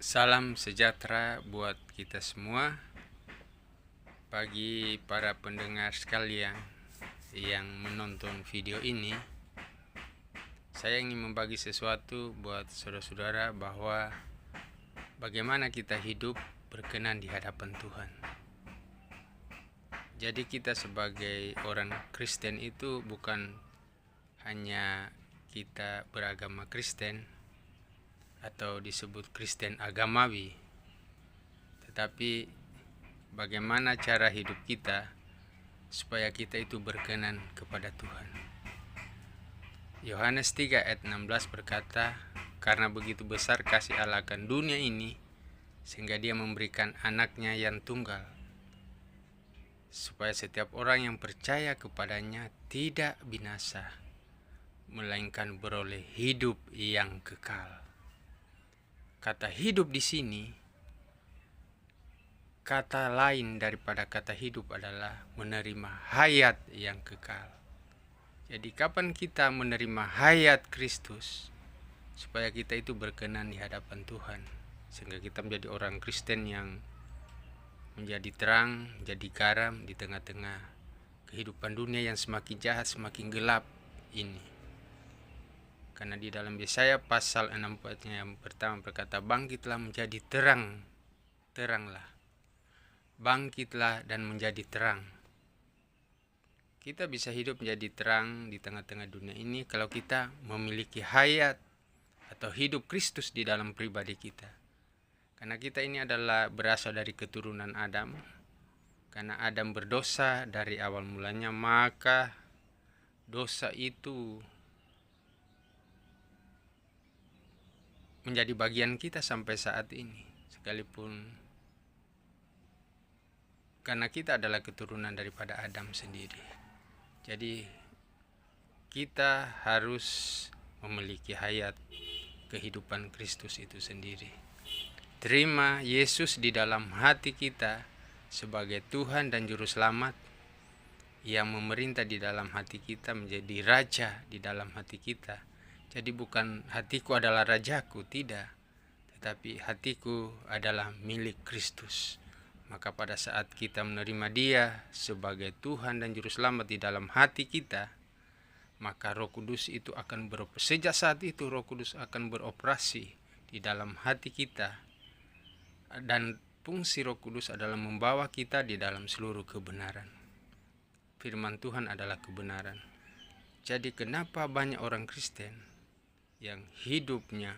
Salam sejahtera buat kita semua. Bagi para pendengar sekalian yang menonton video ini, saya ingin membagi sesuatu buat saudara-saudara bahwa bagaimana kita hidup berkenan di hadapan Tuhan. Jadi kita sebagai orang Kristen itu bukan hanya kita beragama Kristen atau disebut Kristen agamawi, tetapi bagaimana cara hidup kita supaya kita itu berkenan kepada Tuhan. Yohanes 3 ayat 16 berkata, "Karena begitu besar kasih Allah akan dunia ini, sehingga Dia memberikan anaknya yang tunggal, supaya setiap orang yang percaya kepadanya tidak binasa, melainkan beroleh hidup yang kekal." Kata hidup di sini, kata lain daripada kata hidup adalah menerima hayat yang kekal. Jadi kapan kita menerima hayat Kristus, supaya kita itu berkenan di hadapan Tuhan, sehingga kita menjadi orang Kristen yang menjadi terang, menjadi garam di tengah-tengah kehidupan dunia yang semakin jahat, semakin gelap ini. Karena di dalam Yesaya pasal 64 yang pertama berkata, "Bangkitlah menjadi terang, teranglah. Bangkitlah dan menjadi terang." Kita bisa hidup menjadi terang di tengah-tengah dunia ini kalau kita memiliki hayat atau hidup Kristus di dalam pribadi kita. Karena kita ini adalah berasal dari keturunan Adam. Karena Adam berdosa dari awal mulanya, maka dosa itu menjadi bagian kita sampai saat ini. Sekalipun karena kita adalah keturunan daripada Adam sendiri. Jadi kita harus memiliki hayat kehidupan Kristus itu sendiri. Terima Yesus di dalam hati kita sebagai Tuhan dan Juru Selamat yang memerintah di dalam hati kita, menjadi Raja di dalam hati kita. Jadi bukan hatiku adalah rajaku, tidak, tetapi hatiku adalah milik Kristus. Maka pada saat kita menerima Dia sebagai Tuhan dan Juru Selamat di dalam hati kita, maka Roh Kudus itu akan sejak saat itu Roh Kudus akan beroperasi di dalam hati kita. Dan fungsi Roh Kudus adalah membawa kita di dalam seluruh kebenaran. Firman Tuhan adalah kebenaran. Jadi kenapa banyak orang Kristen yang hidupnya